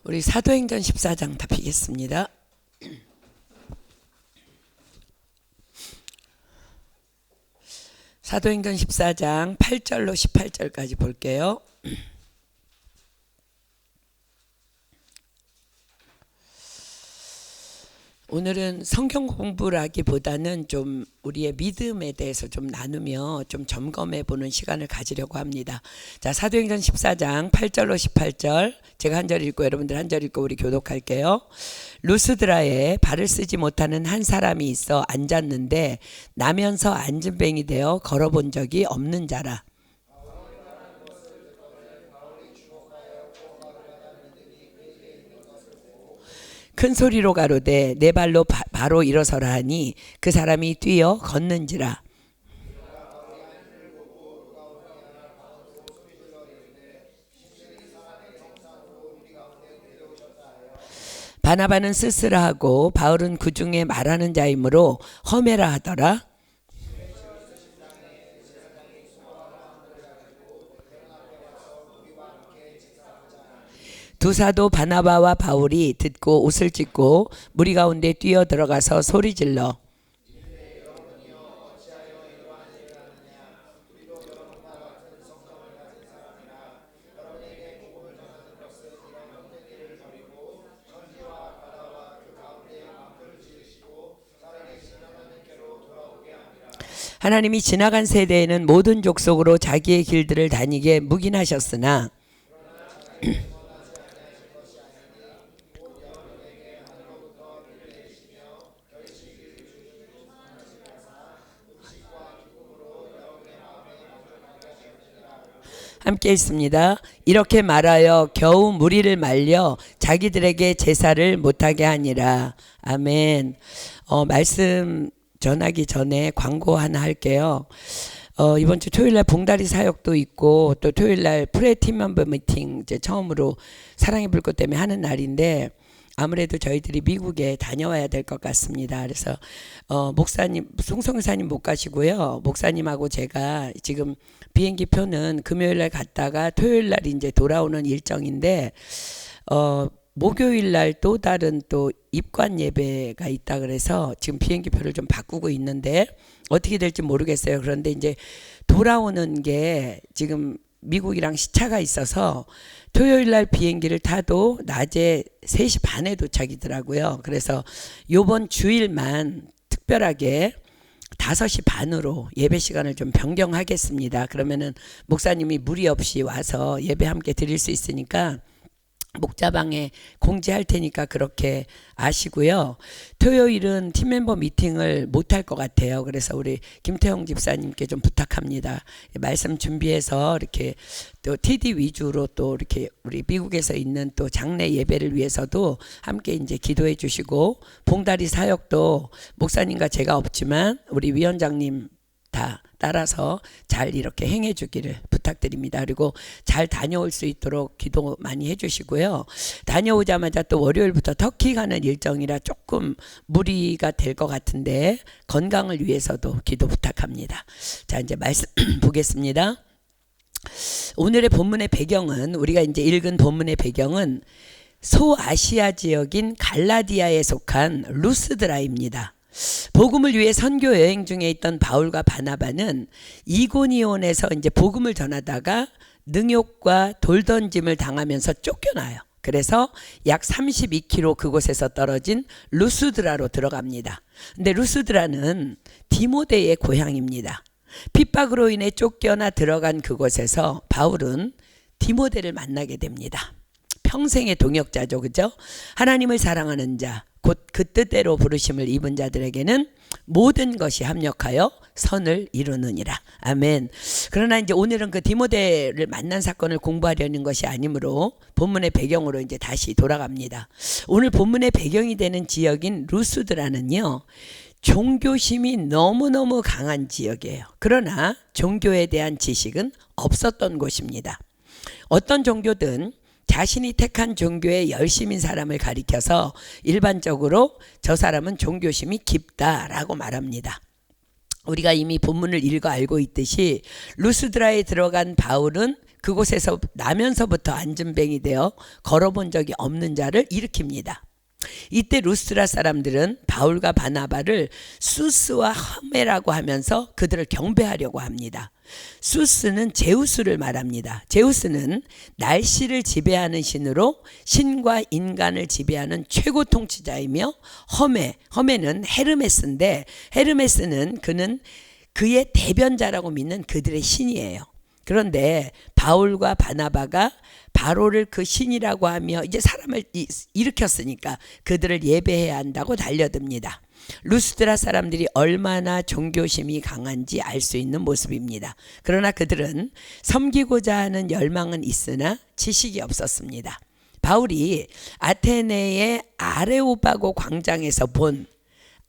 우리 사도행전 14장 답히겠습니다. 사도행전 14장 8절로 18절까지 볼게요. 오늘은 성경 공부라기보다는 좀 우리의 믿음에 대해서 좀 나누며 좀 점검해 보는 시간을 가지려고 합니다. 자, 사도행전 14장 8절로 18절 제가 한 절 읽고 여러분들 한 절 읽고 우리 교독할게요. 루스드라에 발을 쓰지 못하는 한 사람이 있어 앉았는데 나면서 앉은 뱅이 되어 걸어본 적이 없는 자라. 큰 소리로 가로되 내 발로 바로 일어서라 하니 그 사람이 뛰어 걷는지라. 바나바는 스스라하고 바울은 그 중에 말하는 자이므로 허메라 하더라. 두 사도 바나바와 바울이 듣고 옷을 찢고 무리 가운데 뛰어 들어가서 소리질러 하나님이 지나간 세대에는 모든 족속으로 자기의 길들을 다니게 묵인하셨으나 함께 있습니다. 이렇게 말하여 겨우 무리를 말려 자기들에게 제사를 못하게 하니라. 아멘. 말씀 전하기 전에 광고 하나 할게요. 이번 주 토요일날 봉다리 사역도 있고 또 토요일날 프레팀 멤버 미팅 이제 처음으로 사랑의 불꽃 때문에 하는 날인데 아무래도 저희들이 미국에 다녀와야 될 것 같습니다. 그래서 목사님, 송성사님 못 가시고요. 목사님하고 제가 지금 비행기 표는 금요일날 갔다가 토요일날 이제 돌아오는 일정인데 목요일날 또 다른 또 입관 예배가 있다 그래서 지금 비행기 표를 좀 바꾸고 있는데 어떻게 될지 모르겠어요. 그런데 이제 돌아오는 게 지금 미국이랑 시차가 있어서 토요일날 비행기를 타도 낮에 3시 반에 도착이더라고요. 그래서 요번 주일만 특별하게 5시 반으로 예배 시간을 좀 변경하겠습니다. 그러면은 목사님이 무리 없이 와서 예배 함께 드릴 수 있으니까 목자방에 공지할 테니까 그렇게 아시고요. 토요일은 팀멤버 미팅을 못할 것 같아요. 그래서 우리 김태형 집사님께 좀 부탁합니다. 말씀 준비해서 이렇게 또 TD 위주로 또 이렇게 우리 미국에서 있는 또 장례 예배를 위해서도 함께 이제 기도해 주시고 봉다리 사역도 목사님과 제가 없지만 우리 위원장님 다 따라서 잘 이렇게 행해 주기를 부탁드립니다. 그리고 잘 다녀올 수 있도록 기도 많이 해주시고요. 다녀오자마자 또 월요일부터 터키 가는 일정이라 조금 무리가 될 것 같은데 건강을 위해서도 기도 부탁합니다. 자, 이제 말씀 보겠습니다. 오늘의 본문의 배경은 우리가 이제 읽은 본문의 배경은 소아시아 지역인 갈라디아에 속한 루스드라입니다. 복음을 위해 선교 여행 중에 있던 바울과 바나바는 이고니온에서 이제 복음을 전하다가 능욕과 돌 던짐을 당하면서 쫓겨나요. 그래서 약 32km 그곳에서 떨어진 루스드라로 들어갑니다. 근데 루스드라는 디모데의 고향입니다. 핍박으로 인해 쫓겨나 들어간 그곳에서 바울은 디모데를 만나게 됩니다. 평생의 동역자죠, 그죠? 하나님을 사랑하는 자, 곧 그 뜻대로 부르심을 입은 자들에게는 모든 것이 합력하여 선을 이루느니라. 아멘. 그러나 이제 오늘은 그 디모데를 만난 사건을 공부하려는 것이 아니므로 본문의 배경으로 이제 다시 돌아갑니다. 오늘 본문의 배경이 되는 지역인 루스드라는요, 종교심이 너무너무 강한 지역이에요. 그러나 종교에 대한 지식은 없었던 곳입니다. 어떤 종교든 자신이 택한 종교에 열심인 사람을 가리켜서 일반적으로 저 사람은 종교심이 깊다라고 말합니다. 우리가 이미 본문을 읽어 알고 있듯이 루스드라에 들어간 바울은 그곳에서 나면서부터 안전뱅이 되어 걸어본 적이 없는 자를 일으킵니다. 이때 루스드라 사람들은 바울과 바나바를 수스와 허메라고 하면서 그들을 경배하려고 합니다. 수스는 제우스를 말합니다. 제우스는 날씨를 지배하는 신으로 신과 인간을 지배하는 최고 통치자이며 허메는 헤르메스인데 헤르메스는 그는 그의 대변자라고 믿는 그들의 신이에요. 그런데 바울과 바나바가 바로를 그 신이라고 하며 이제 사람을 일으켰으니까 그들을 예배해야 한다고 달려듭니다. 루스드라 사람들이 얼마나 종교심이 강한지 알 수 있는 모습입니다. 그러나 그들은 섬기고자 하는 열망은 있으나 지식이 없었습니다. 바울이 아테네의 아레오바고 광장에서 본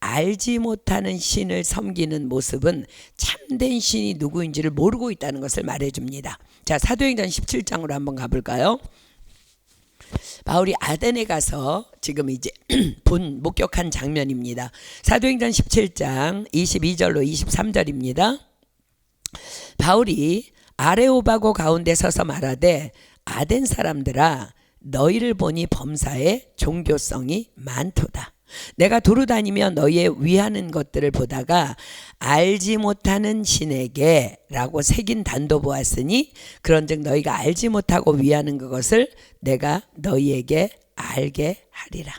알지 못하는 신을 섬기는 모습은 참된 신이 누구인지를 모르고 있다는 것을 말해줍니다. 자, 사도행전 17장으로 한번 가볼까요? 바울이 아테네 가서 지금 이제 목격한 장면입니다. 사도행전 17장 22절로 23절입니다. 바울이 아레오바고 가운데 서서 말하되 아덴 사람들아 너희를 보니 범사에 종교성이 많도다. 내가 두루 다니며 너희의 위하는 것들을 보다가 알지 못하는 신에게 라고 새긴 단도 보았으니 그런즉 너희가 알지 못하고 위하는 그것을 내가 너희에게 알게 하리라.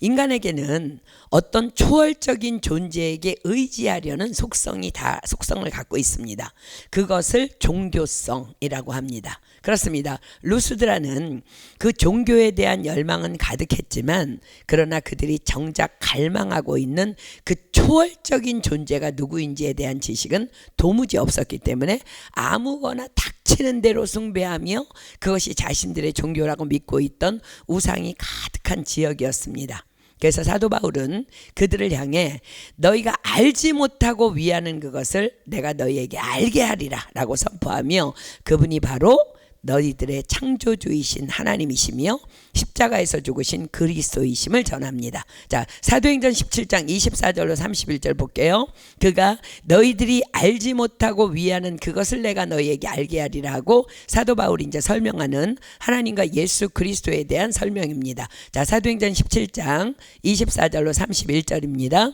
인간에게는 어떤 초월적인 존재에게 의지하려는 속성을 갖고 있습니다. 그것을 종교성이라고 합니다. 그렇습니다. 루스드라는 그 종교에 대한 열망은 가득했지만 그러나 그들이 정작 갈망하고 있는 그 초월적인 존재가 누구인지에 대한 지식은 도무지 없었기 때문에 아무거나 닥치는 대로 숭배하며 그것이 자신들의 종교라고 믿고 있던 우상이 가득한 지역이었습니다. 그래서 사도 바울은 그들을 향해 너희가 알지 못하고 위하는 그것을 내가 너희에게 알게 하리라 라고 선포하며 그분이 바로 너희들의 창조주이신 하나님이시며 십자가에서 죽으신 그리스도이심을 전합니다. 자, 사도행전 17장 24절로 31절 볼게요. 그가 너희들이 알지 못하고 위하는 그것을 내가 너희에게 알게 하리라 하고 사도 바울이 이제 설명하는 하나님과 예수 그리스도에 대한 설명입니다. 자, 사도행전 17장 24절로 31절입니다.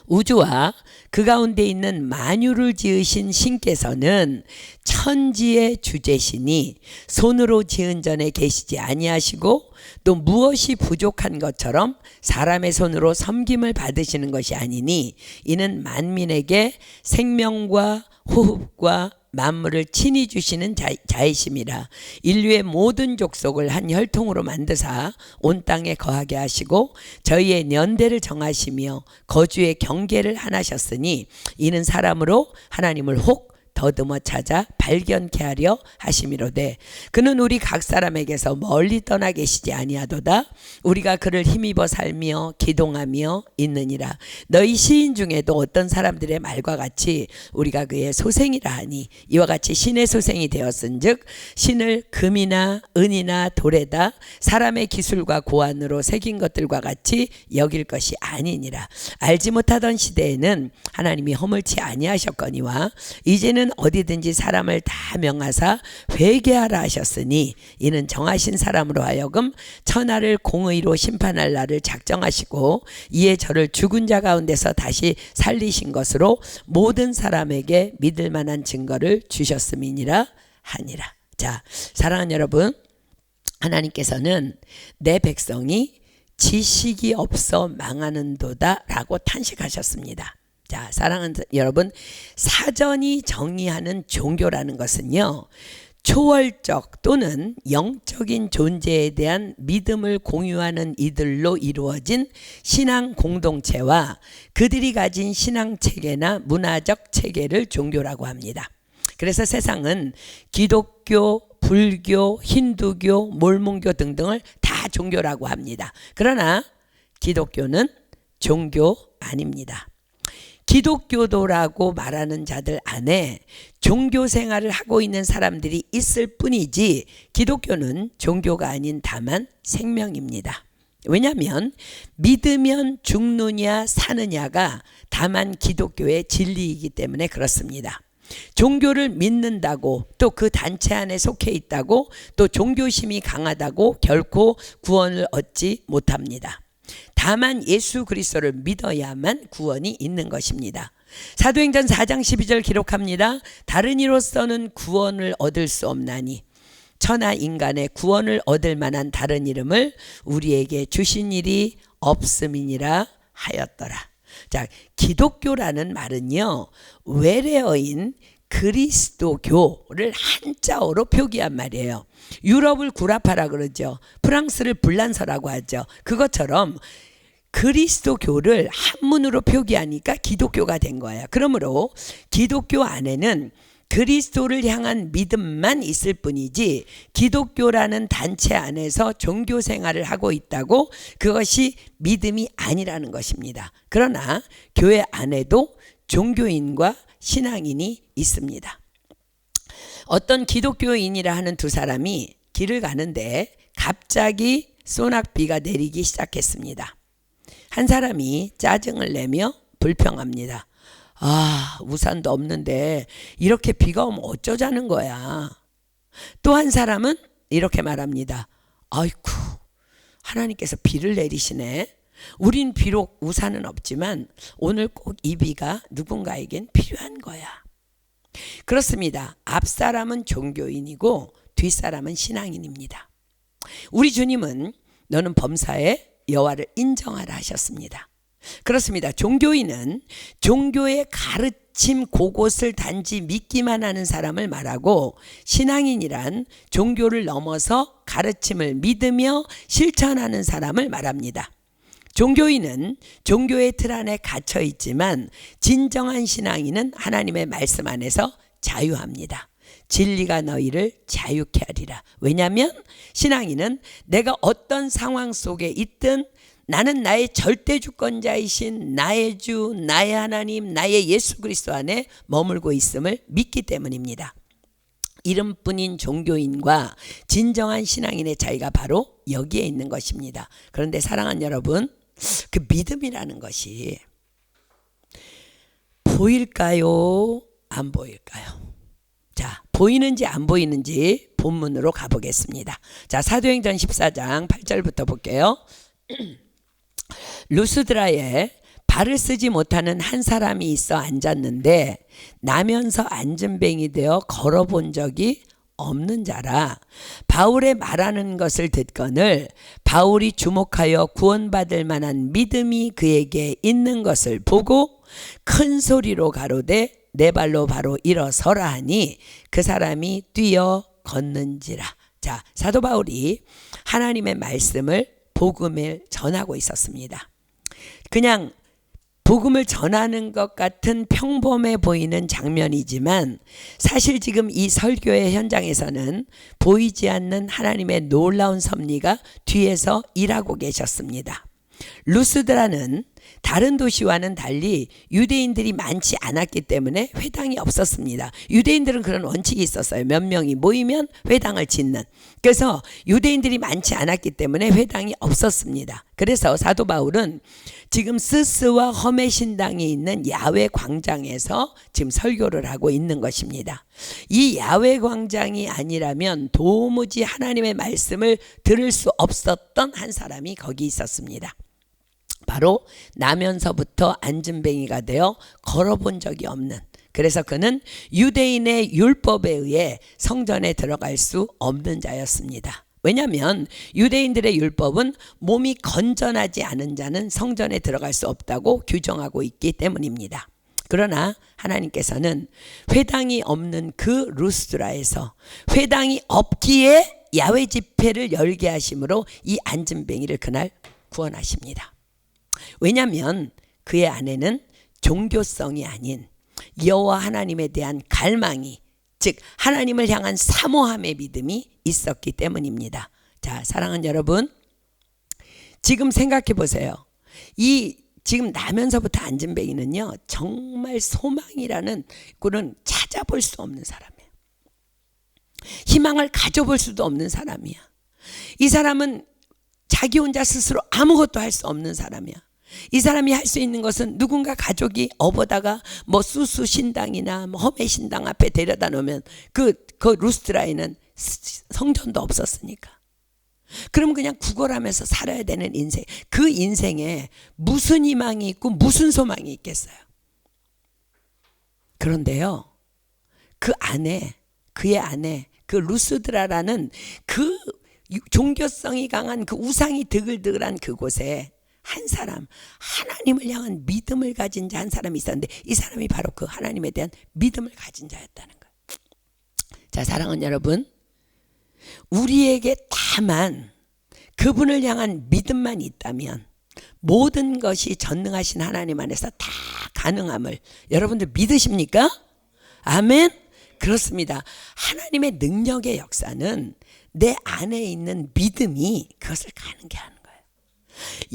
우주와 그 가운데 있는 만유를 지으신 신께서는 천지의 주제시니 손으로 지은 전에 계시지 아니하시고 또 무엇이 부족한 것처럼 사람의 손으로 섬김을 받으시는 것이 아니니 이는 만민에게 생명과 호흡과 만물을 친히 주시는 자이심이라. 인류의 모든 족속을 한 혈통으로 만드사 온 땅에 거하게 하시고 저희의 년대를 정하시며 거주의 경계를 하나셨으니 이는 사람으로 하나님을 혹 더듬어 찾아 발견케 하려 하심이로되 그는 우리 각 사람에게서 멀리 떠나 계시지 아니하도다. 우리가 그를 힘입어 살며 기동하며 있느니라. 너희 시인 중에도 어떤 사람들의 말과 같이 우리가 그의 소생이라 하니 이와 같이 신의 소생이 되었은즉 신을 금이나 은이나 돌에다 사람의 기술과 고안으로 새긴 것들과 같이 여길 것이 아니니라. 알지 못하던 시대에는 하나님이 허물치 아니하셨거니와 이제는 어디든지 사람을 다 명하사 회개하라 하셨으니 이는 정하신 사람으로 하여금 천하를 공의로 심판할 날을 작정하시고 이에 저를 죽은 자 가운데서 다시 살리신 것으로 모든 사람에게 믿을 만한 증거를 주셨음이니라 하니라. 자, 사랑하는 여러분, 하나님께서는 내 백성이 지식이 없어 망하는도다 라고 탄식하셨습니다. 자, 사랑하는 여러분, 사전이 정의하는 종교라는 것은요, 초월적 또는 영적인 존재에 대한 믿음을 공유하는 이들로 이루어진 신앙 공동체와 그들이 가진 신앙 체계나 문화적 체계를 종교라고 합니다. 그래서 세상은 기독교, 불교, 힌두교, 몰몬교 등등을 다 종교라고 합니다. 그러나 기독교는 종교 아닙니다. 기독교도라고 말하는 자들 안에 종교 생활을 하고 있는 사람들이 있을 뿐이지 기독교는 종교가 아닌 다만 생명입니다. 왜냐하면 믿으면 죽느냐 사느냐가 다만 기독교의 진리이기 때문에 그렇습니다. 종교를 믿는다고 또 그 단체 안에 속해 있다고 또 종교심이 강하다고 결코 구원을 얻지 못합니다. 다만 예수 그리스도를 믿어야만 구원이 있는 것입니다. 사도행전 4장 12절 기록합니다. 다른 이로서는 구원을 얻을 수 없나니 천하 인간의 구원을 얻을 만한 다른 이름을 우리에게 주신 일이 없음이니라 하였더라. 자, 기독교라는 말은요, 외래어인 그리스도교를 한자어로 표기한 말이에요. 유럽을 구라파라 그러죠. 프랑스를 불란서라고 하죠. 그것처럼 그리스도교를 한문으로 표기하니까 기독교가 된 거예요. 그러므로 기독교 안에는 그리스도를 향한 믿음만 있을 뿐이지 기독교라는 단체 안에서 종교 생활을 하고 있다고 그것이 믿음이 아니라는 것입니다. 그러나 교회 안에도 종교인과 신앙인이 있습니다. 어떤 기독교인이라 하는 두 사람이 길을 가는데 갑자기 소낙비가 내리기 시작했습니다. 한 사람이 짜증을 내며 불평합니다. 아, 우산도 없는데 이렇게 비가 오면 어쩌자는 거야. 또 한 사람은 이렇게 말합니다. 아이쿠, 하나님께서 비를 내리시네. 우린 비록 우산은 없지만 오늘 꼭 이 비가 누군가에겐 필요한 거야. 그렇습니다. 앞사람은 종교인이고 뒷사람은 신앙인입니다. 우리 주님은 너는 범사에 여호와를 인정하라 하셨습니다. 그렇습니다. 종교인은 종교의 가르침 그곳을 단지 믿기만 하는 사람을 말하고, 신앙인이란 종교를 넘어서 가르침을 믿으며 실천하는 사람을 말합니다. 종교인은 종교의 틀 안에 갇혀 있지만 진정한 신앙인은 하나님의 말씀 안에서 자유합니다. 진리가 너희를 자유케 하리라. 왜냐하면 신앙인은 내가 어떤 상황 속에 있든 나는 나의 절대 주권자이신 나의 주, 나의 하나님, 나의 예수 그리스도 안에 머물고 있음을 믿기 때문입니다. 이름뿐인 종교인과 진정한 신앙인의 차이가 바로 여기에 있는 것입니다. 그런데 사랑하는 여러분, 그 믿음이라는 것이 보일까요? 안 보일까요? 자, 보이는지 안 보이는지 본문으로 가보겠습니다. 자, 사도행전 14장 8절부터 볼게요. 루스드라에 발을 쓰지 못하는 한 사람이 있어 앉았는데 나면서 앉은뱅이 되어 걸어본 적이 없는 자라. 바울의 말하는 것을 듣거늘 바울이 주목하여 구원받을 만한 믿음이 그에게 있는 것을 보고 큰 소리로 가로되 내 발로 바로 일어서라 하니 그 사람이 뛰어 걷는지라. 자, 사도 바울이 하나님의 말씀을 복음을 전하고 있었습니다. 그냥 복음을 전하는 것 같은 평범해 보이는 장면이지만 사실 지금 이 설교의 현장에서는 보이지 않는 하나님의 놀라운 섭리가 뒤에서 일하고 계셨습니다. 루스드라는 다른 도시와는 달리 유대인들이 많지 않았기 때문에 회당이 없었습니다. 유대인들은 그런 원칙이 있었어요. 몇 명이 모이면 회당을 짓는. 그래서 유대인들이 많지 않았기 때문에 회당이 없었습니다. 그래서 사도 바울은 지금 스스와 험의 신당이 있는 야외 광장에서 지금 설교를 하고 있는 것입니다. 이 야외 광장이 아니라면 도무지 하나님의 말씀을 들을 수 없었던 한 사람이 거기 있었습니다. 바로 나면서부터 앉은뱅이가 되어 걸어본 적이 없는, 그래서 그는 유대인의 율법에 의해 성전에 들어갈 수 없는 자였습니다. 왜냐하면 유대인들의 율법은 몸이 건전하지 않은 자는 성전에 들어갈 수 없다고 규정하고 있기 때문입니다. 그러나 하나님께서는 회당이 없는 그 루스드라에서 회당이 없기에 야외 집회를 열게 하심으로 이 앉은뱅이를 그날 구원하십니다. 왜냐하면 그의 안에는 종교성이 아닌 여호와 하나님에 대한 갈망이, 즉 하나님을 향한 사모함의 믿음이 있었기 때문입니다. 자, 사랑하는 여러분, 지금 생각해 보세요. 이 지금 나면서부터 앉은뱅이는요, 정말 소망이라는 꼴은 찾아볼 수 없는 사람이에요. 희망을 가져볼 수도 없는 사람이야. 이 사람은 자기 혼자 스스로 아무것도 할 수 없는 사람이야. 이 사람이 할 수 있는 것은 누군가 가족이 업어다가 뭐 수수 신당이나 뭐 험해 신당 앞에 데려다 놓으면 그 루스드라에는 성전도 없었으니까. 그럼 그냥 구걸하면서 살아야 되는 인생. 그 인생에 무슨 희망이 있고 무슨 소망이 있겠어요. 그런데요, 그의 안에 그 루스드라라는 그 종교성이 강한 그 우상이 드글드글한 그곳에 한 사람, 하나님을 향한 믿음을 가진 자 한 사람이 있었는데, 이 사람이 바로 그 하나님에 대한 믿음을 가진 자였다는 거예요. 자, 사랑하는 여러분, 우리에게 다만 그분을 향한 믿음만 있다면 모든 것이 전능하신 하나님 안에서 다 가능함을 여러분들 믿으십니까? 아멘. 그렇습니다. 하나님의 능력의 역사는 내 안에 있는 믿음이 그것을 가능케 하는 거예요.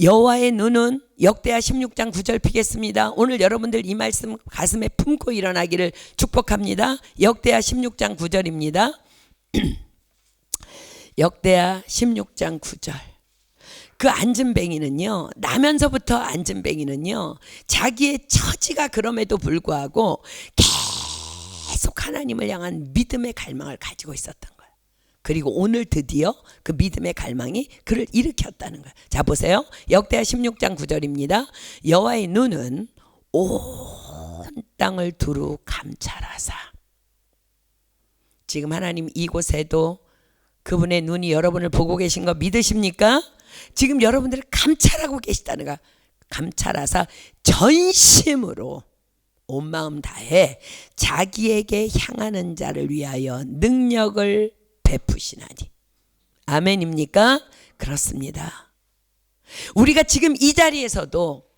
여호와의 눈은 역대하 16장 9절 피겠습니다. 오늘 여러분들 이 말씀 가슴에 품고 일어나기를 축복합니다. 역대하 16장 9절입니다. 역대하 16장 9절. 그 앉은뱅이는요, 나면서부터 앉은뱅이는요, 자기의 처지가 그럼에도 불구하고 계속 하나님을 향한 믿음의 갈망을 가지고 있었던 거예요. 그리고 오늘 드디어 그 믿음의 갈망이 그를 일으켰다는 거예요. 자, 보세요. 역대하 16장 9절입니다. 여호와의 눈은 온 땅을 두루 감찰하사. 지금 하나님 이곳에도 그분의 눈이 여러분을 보고 계신 거 믿으십니까? 지금 여러분들을 감찰하고 계시다는 거. 감찰하사 전심으로 온 마음 다해 자기에게 향하는 자를 위하여 능력을 베푸시나니. 아멘입니까? 그렇습니다. 우리가 지금 이 자리에서도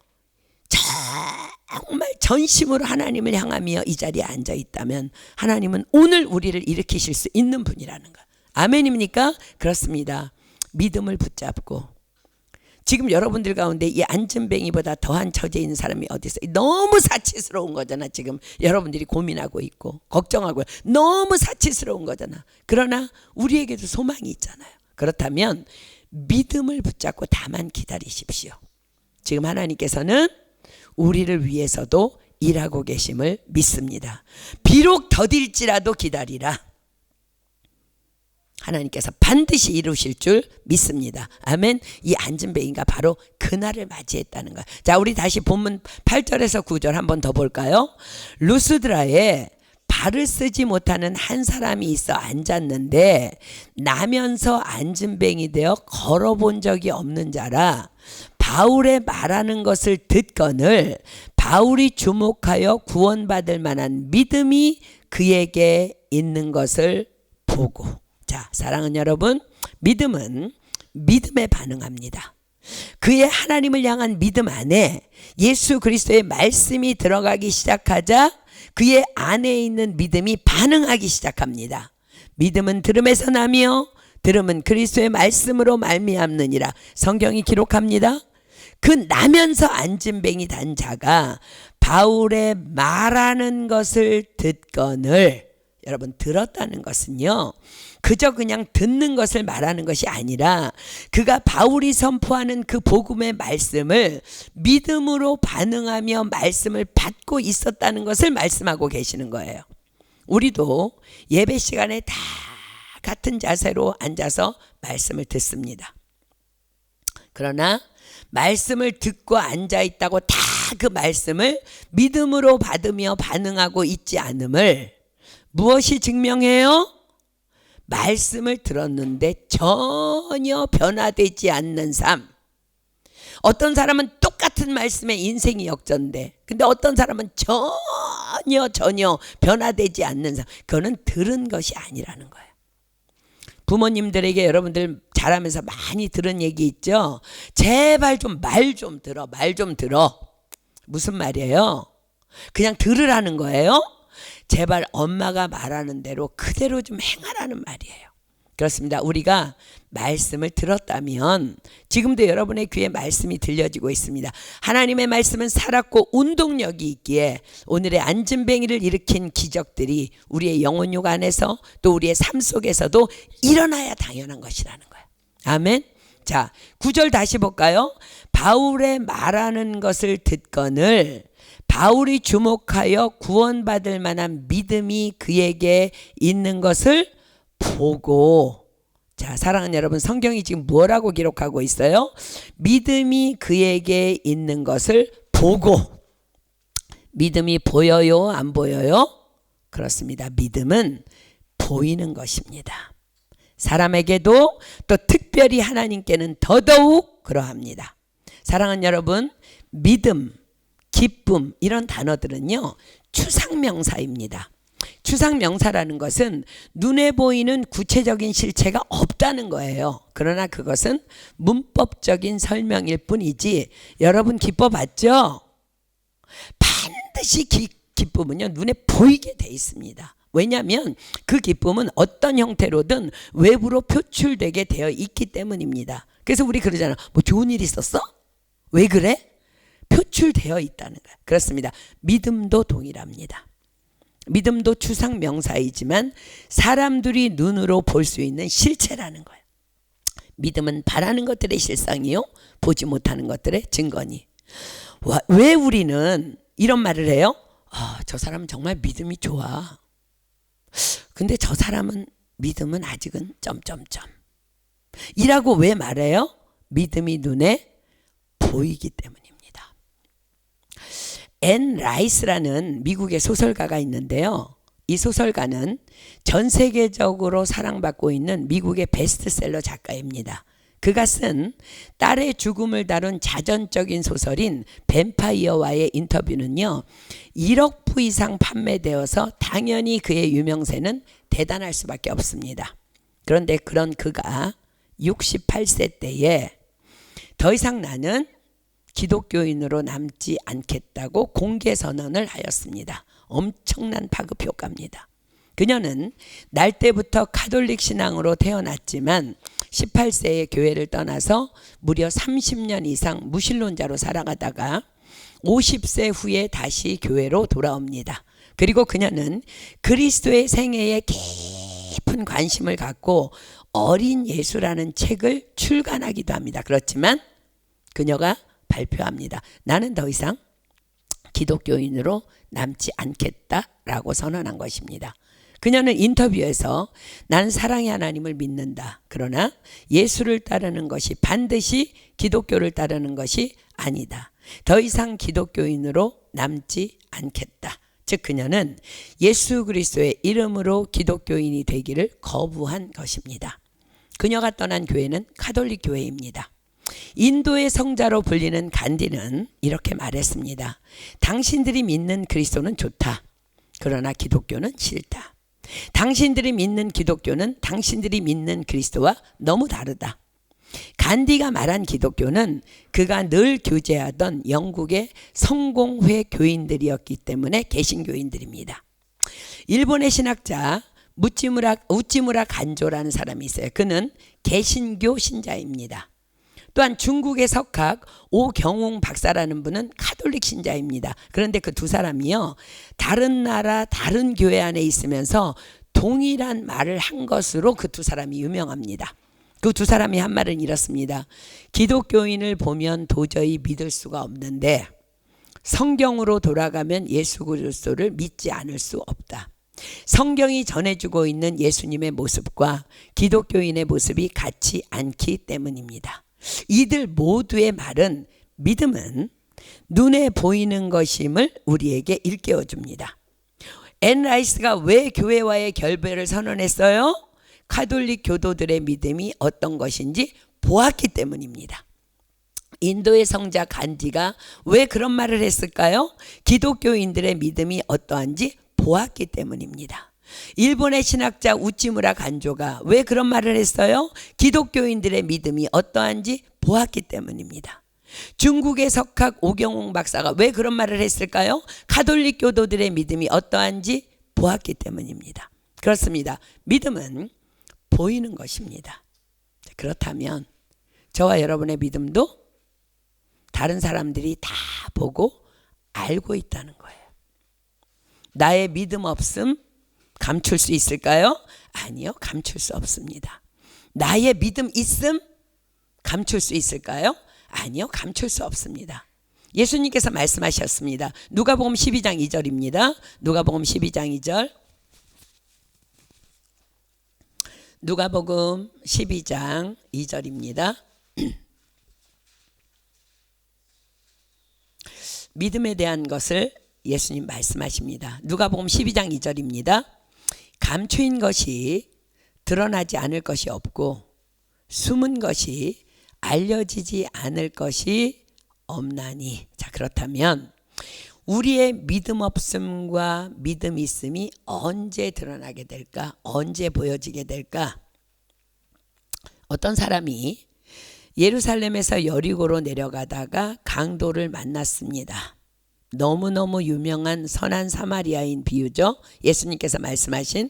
정말 전심으로 하나님을 향하며 이 자리에 앉아 있다면 하나님은 오늘 우리를 일으키실 수 있는 분이라는 거. 아멘입니까? 그렇습니다. 믿음을 붙잡고, 지금 여러분들 가운데 이 앉은뱅이보다 더한 처지에 있는 사람이 어디 있어요? 너무 사치스러운 거잖아. 지금 여러분들이 고민하고 있고 걱정하고 너무 사치스러운 거잖아. 그러나 우리에게도 소망이 있잖아요. 그렇다면 믿음을 붙잡고 다만 기다리십시오. 지금 하나님께서는 우리를 위해서도 일하고 계심을 믿습니다. 비록 더딜지라도 기다리라. 하나님께서 반드시 이루실 줄 믿습니다. 아멘. 이 앉은뱅이가 바로 그날을 맞이했다는 거야. 자, 우리 다시 본문 8절에서 9절 한번 더 볼까요? 루스드라에 발을 쓰지 못하는 한 사람이 있어 앉았는데 나면서 앉은뱅이 되어 걸어본 적이 없는 자라 바울의 말하는 것을 듣거늘 바울이 주목하여 구원받을 만한 믿음이 그에게 있는 것을 보고. 자, 사랑하는 여러분, 믿음은 믿음에 반응합니다. 그의 하나님을 향한 믿음 안에 예수 그리스도의 말씀이 들어가기 시작하자 그의 안에 있는 믿음이 반응하기 시작합니다. 믿음은 들음에서 나며 들음은 그리스도의 말씀으로 말미암느니라 성경이 기록합니다. 그 나면서 앉은뱅이 단 자가 바울의 말하는 것을 듣거늘, 여러분 들었다는 것은요 그저 그냥 듣는 것을 말하는 것이 아니라 그가 바울이 선포하는 그 복음의 말씀을 믿음으로 반응하며 말씀을 받고 있었다는 것을 말씀하고 계시는 거예요. 우리도 예배 시간에 다 같은 자세로 앉아서 말씀을 듣습니다. 그러나 말씀을 듣고 앉아 있다고 다 그 말씀을 믿음으로 받으며 반응하고 있지 않음을 무엇이 증명해요? 말씀을 들었는데 전혀 변화되지 않는 삶. 어떤 사람은 똑같은 말씀에 인생이 역전돼. 근데 어떤 사람은 전혀 변화되지 않는 삶. 그거는 들은 것이 아니라는 거예요. 부모님들에게 여러분들 자라면서 많이 들은 얘기 있죠? 제발 좀 말 좀 들어. 말 좀 들어. 무슨 말이에요? 그냥 들으라는 거예요? 제발 엄마가 말하는 대로 그대로 좀 행하라는 말이에요. 그렇습니다. 우리가 말씀을 들었다면 지금도 여러분의 귀에 말씀이 들려지고 있습니다. 하나님의 말씀은 살았고 운동력이 있기에 오늘의 앉은뱅이를 일으킨 기적들이 우리의 영혼육 안에서 또 우리의 삶 속에서도 일어나야 당연한 것이라는 거예요. 아멘. 자, 9절 다시 볼까요? 바울의 말하는 것을 듣거늘 바울이 주목하여 구원받을 만한 믿음이 그에게 있는 것을 보고. 자, 사랑하는 여러분, 성경이 지금 뭐라고 기록하고 있어요? 믿음이 그에게 있는 것을 보고. 믿음이 보여요? 안 보여요? 그렇습니다. 믿음은 보이는 것입니다. 사람에게도 또 특별히 하나님께는 더더욱 그러합니다. 사랑하는 여러분, 믿음, 기쁨 이런 단어들은요, 추상명사입니다. 추상명사라는 것은 눈에 보이는 구체적인 실체가 없다는 거예요. 그러나 그것은 문법적인 설명일 뿐이지. 여러분 기뻐 봤죠? 반드시 기쁨은요, 눈에 보이게 돼 있습니다. 왜냐하면 그 기쁨은 어떤 형태로든 외부로 표출되게 되어 있기 때문입니다. 그래서 우리 그러잖아. 뭐 좋은 일 있었어? 왜 그래? 표출되어 있다는 거예요. 그렇습니다. 믿음도 동일합니다. 믿음도 추상 명사이지만 사람들이 눈으로 볼 수 있는 실체라는 거예요. 믿음은 바라는 것들의 실상이요, 보지 못하는 것들의 증거니. 왜 우리는 이런 말을 해요? 저 사람은 정말 믿음이 좋아. 근데 저 사람은 믿음은 아직은 점점점 이라고 왜 말해요? 믿음이 눈에 보이기 때문입니다. 앤 라이스라는 미국의 소설가가 있는데요. 이 소설가는 전 세계적으로 사랑받고 있는 미국의 베스트셀러 작가입니다. 그가 쓴 딸의 죽음을 다룬 자전적인 소설인 뱀파이어와의 인터뷰는요, 1억 부 이상 판매되어서 당연히 그의 유명세는 대단할 수밖에 없습니다. 그런데 그런 그가 68세 때에 더 이상 나는 기독교인으로 남지 않겠다고 공개 선언을 하였습니다. 엄청난 파급 효과입니다. 그녀는 날 때부터 카톨릭 신앙으로 태어났지만 18세에 교회를 떠나서 무려 30년 이상 무신론자로 살아가다가 50세 후에 다시 교회로 돌아옵니다. 그리고 그녀는 그리스도의 생애에 깊은 관심을 갖고 어린 예수라는 책을 출간하기도 합니다. 그렇지만 그녀가 발표합니다. 나는 더 이상 기독교인으로 남지 않겠다라고 선언한 것입니다. 그녀는 인터뷰에서 나는 사랑의 하나님을 믿는다. 그러나 예수를 따르는 것이 반드시 기독교를 따르는 것이 아니다. 더 이상 기독교인으로 남지 않겠다. 즉 그녀는 예수 그리스도의 이름으로 기독교인이 되기를 거부한 것입니다. 그녀가 떠난 교회는 카톨릭 교회입니다. 인도의 성자로 불리는 간디는 이렇게 말했습니다. 당신들이 믿는 그리스도는 좋다. 그러나 기독교는 싫다. 당신들이 믿는 기독교는 당신들이 믿는 그리스도와 너무 다르다. 간디가 말한 기독교는 그가 늘 교제하던 영국의 성공회 교인들이었기 때문에 개신교인들입니다. 일본의 신학자 우찌무라 간조라는 사람이 있어요. 그는 개신교 신자입니다. 또한 중국의 석학 오경웅 박사라는 분은 카톨릭 신자입니다. 그런데 그 두 사람이요, 다른 나라 다른 교회 안에 있으면서 동일한 말을 한 것으로 그 두 사람이 유명합니다. 그 두 사람이 한 말은 이렇습니다. 기독교인을 보면 도저히 믿을 수가 없는데 성경으로 돌아가면 예수 그리스도를 믿지 않을 수 없다. 성경이 전해주고 있는 예수님의 모습과 기독교인의 모습이 같지 않기 때문입니다. 이들 모두의 말은 믿음은 눈에 보이는 것임을 우리에게 일깨워 줍니다. 앤 라이스가 왜 교회와의 결별을 선언했어요? 카톨릭 교도들의 믿음이 어떤 것인지 보았기 때문입니다. 인도의 성자 간디가 왜 그런 말을 했을까요? 기독교인들의 믿음이 어떠한지 보았기 때문입니다. 일본의 신학자 우찌무라 간조가 왜 그런 말을 했어요? 기독교인들의 믿음이 어떠한지 보았기 때문입니다. 중국의 석학 오경웅 박사가 왜 그런 말을 했을까요? 가톨릭 교도들의 믿음이 어떠한지 보았기 때문입니다. 그렇습니다. 믿음은 보이는 것입니다. 그렇다면 저와 여러분의 믿음도 다른 사람들이 다 보고 알고 있다는 거예요. 나의 믿음 없음 감출 수 있을까요? 아니요, 감출 수 없습니다. 나의 믿음 있음 감출 수 있을까요? 아니요, 감출 수 없습니다. 예수님께서 말씀하셨습니다. 누가복음 12장 2절입니다. 누가복음 12장 2절. 누가복음 12장 2절입니다. 믿음에 대한 것을 예수님 말씀하십니다. 누가복음 12장 2절입니다. 감추인 것이 드러나지 않을 것이 없고 숨은 것이 알려지지 않을 것이 없나니. 자, 그렇다면 우리의 믿음 없음과 믿음 있음이 언제 드러나게 될까? 언제 보여지게 될까? 어떤 사람이 예루살렘에서 여리고로 내려가다가 강도를 만났습니다. 너무너무 유명한 선한 사마리아인 비유죠. 예수님께서 말씀하신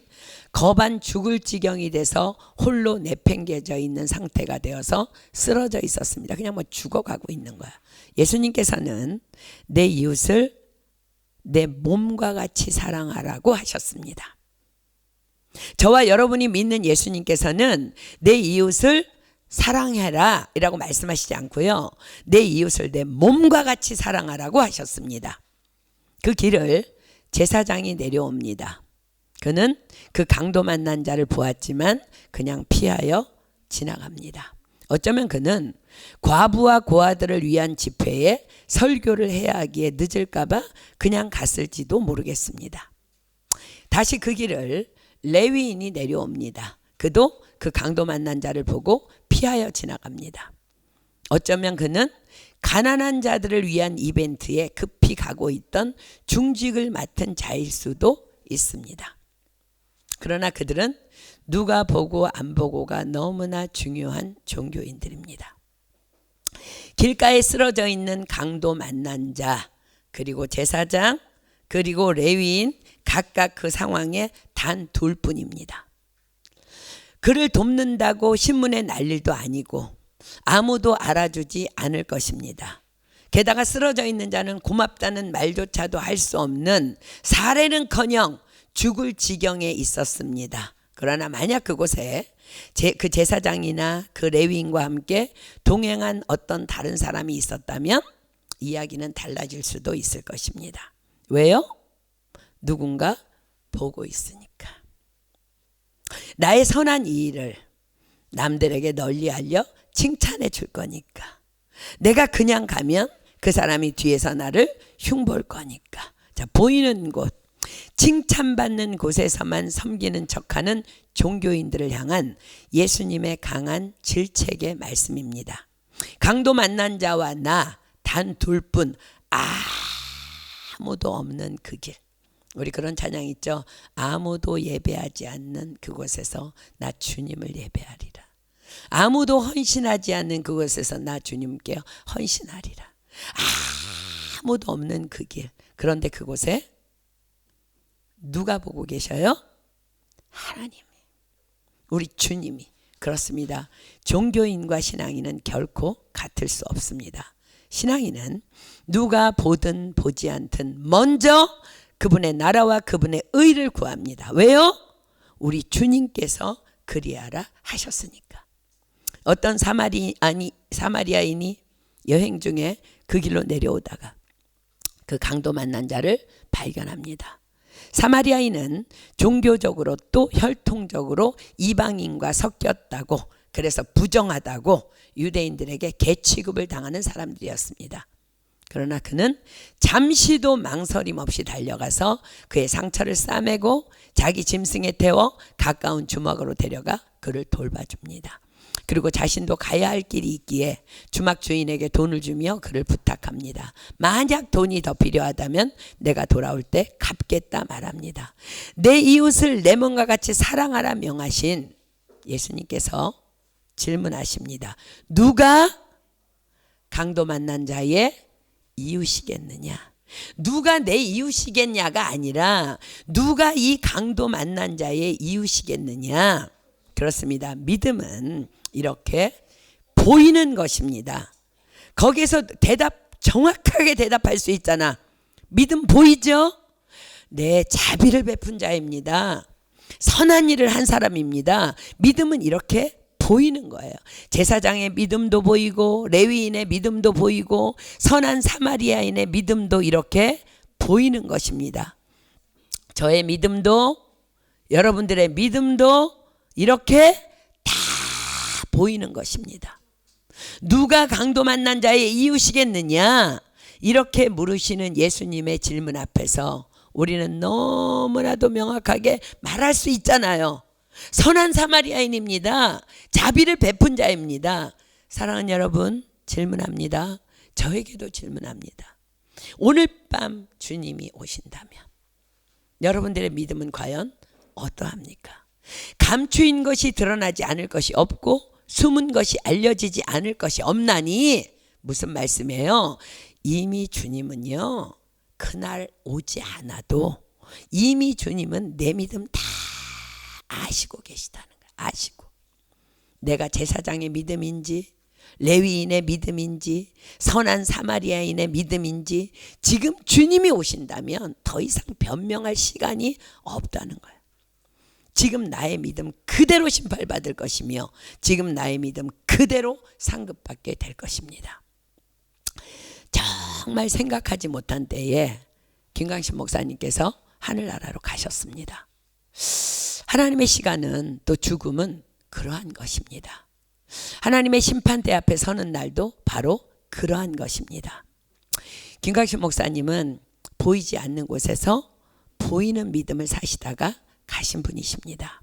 거반 죽을 지경이 돼서 홀로 내팽개져 있는 상태가 되어서 쓰러져 있었습니다. 그냥 뭐 죽어가고 있는 거야. 예수님께서는 내 이웃을 내 몸과 같이 사랑하라고 하셨습니다. 저와 여러분이 믿는 예수님께서는 내 이웃을 사랑해라 이라고 말씀하시지 않고요. 내 이웃을 내 몸과 같이 사랑하라고 하셨습니다. 그 길을 제사장이 내려옵니다. 그는 그 강도 만난 자를 보았지만 그냥 피하여 지나갑니다. 어쩌면 그는 과부와 고아들을 위한 집회에 설교를 해야 하기에 늦을까봐 그냥 갔을지도 모르겠습니다. 다시 그 길을 레위인이 내려옵니다. 그도 그 강도 만난 자를 보고 피하여 지나갑니다. 어쩌면 그는 가난한 자들을 위한 이벤트에 급히 가고 있던 중직을 맡은 자일 수도 있습니다. 그러나 그들은 누가 보고 안 보고가 너무나 중요한 종교인들입니다. 길가에 쓰러져 있는 강도 만난 자, 그리고 제사장, 그리고 레위인 각각 그 상황에 단 둘뿐입니다. 그를 돕는다고 신문에 날 일도 아니고 아무도 알아주지 않을 것입니다. 게다가 쓰러져 있는 자는 고맙다는 말조차도 할 수 없는 사례는커녕 죽을 지경에 있었습니다. 그러나 만약 그곳에 그 제사장이나 그 레위인과 함께 동행한 어떤 다른 사람이 있었다면 이야기는 달라질 수도 있을 것입니다. 왜요? 누군가 보고 있으니까. 나의 선한 이 일을 남들에게 널리 알려 칭찬해 줄 거니까. 내가 그냥 가면 그 사람이 뒤에서 나를 흉볼 거니까. 자, 보이는 곳, 칭찬받는 곳에서만 섬기는 척하는 종교인들을 향한 예수님의 강한 질책의 말씀입니다. 강도 만난 자와 나 단 둘뿐, 아무도 없는 그 길. 우리 그런 찬양 있죠. 아무도 예배하지 않는 그곳에서 나 주님을 예배하리라. 아무도 헌신하지 않는 그곳에서 나 주님께 헌신하리라. 아무도 없는 그 길. 그런데 그곳에 누가 보고 계셔요? 하나님이, 우리 주님이. 그렇습니다. 종교인과 신앙인은 결코 같을 수 없습니다. 신앙인은 누가 보든 보지 않든 먼저 그분의 나라와 그분의 의를 구합니다. 왜요? 우리 주님께서 그리하라 하셨으니까. 어떤 사마리아인이 여행 중에 그 길로 내려오다가 그 강도 만난 자를 발견합니다. 사마리아인은 종교적으로 또 혈통적으로 이방인과 섞였다고, 그래서 부정하다고 유대인들에게 개취급을 당하는 사람들이었습니다. 그러나 그는 잠시도 망설임 없이 달려가서 그의 상처를 싸매고 자기 짐승에 태워 가까운 주막으로 데려가 그를 돌봐줍니다. 그리고 자신도 가야 할 길이 있기에 주막 주인에게 돈을 주며 그를 부탁합니다. 만약 돈이 더 필요하다면 내가 돌아올 때 갚겠다 말합니다. 내 이웃을 내 몸과 같이 사랑하라 명하신 예수님께서 질문하십니다. 누가 강도 만난 자의 이웃이겠느냐? 누가 내 이웃이겠냐가 아니라 누가 이 강도 만난 자의 이웃이겠느냐? 그렇습니다. 믿음은 이렇게 보이는 것입니다. 거기에서 정확하게 대답할 수 있잖아. 믿음 보이죠? 네, 자비를 베푼 자입니다. 선한 일을 한 사람입니다. 믿음은 이렇게 보이는 거예요. 제사장의 믿음도 보이고 레위인의 믿음도 보이고 선한 사마리아인의 믿음도 이렇게 보이는 것입니다. 저의 믿음도 여러분들의 믿음도 이렇게 다 보이는 것입니다. 누가 강도 만난 자의 이웃이겠느냐? 이렇게 물으시는 예수님의 질문 앞에서 우리는 너무나도 명확하게 말할 수 있잖아요. 선한 사마리아인입니다. 자비를 베푼 자입니다. 사랑하는 여러분, 질문합니다. 저에게도 질문합니다. 오늘 밤 주님이 오신다면 여러분들의 믿음은 과연 어떠합니까? 감추인 것이 드러나지 않을 것이 없고 숨은 것이 알려지지 않을 것이 없나니, 무슨 말씀이에요? 이미 주님은요, 그날 오지 않아도 이미 주님은 내 믿음 다 아시고 계시다는 거예요. 아시고. 내가 제사장의 믿음인지 레위인의 믿음인지 선한 사마리아인의 믿음인지 지금 주님이 오신다면 더 이상 변명할 시간이 없다는 거예요. 지금 나의 믿음 그대로 심판받을 것이며 지금 나의 믿음 그대로 상급받게 될 것입니다. 정말 생각하지 못한 때에 김광신 목사님께서 하늘나라로 가셨습니다. 하나님의 시간은 또 죽음은 그러한 것입니다. 하나님의 심판대 앞에 서는 날도 바로 그러한 것입니다. 김광신 목사님은 보이지 않는 곳에서 보이는 믿음을 사시다가 가신 분이십니다.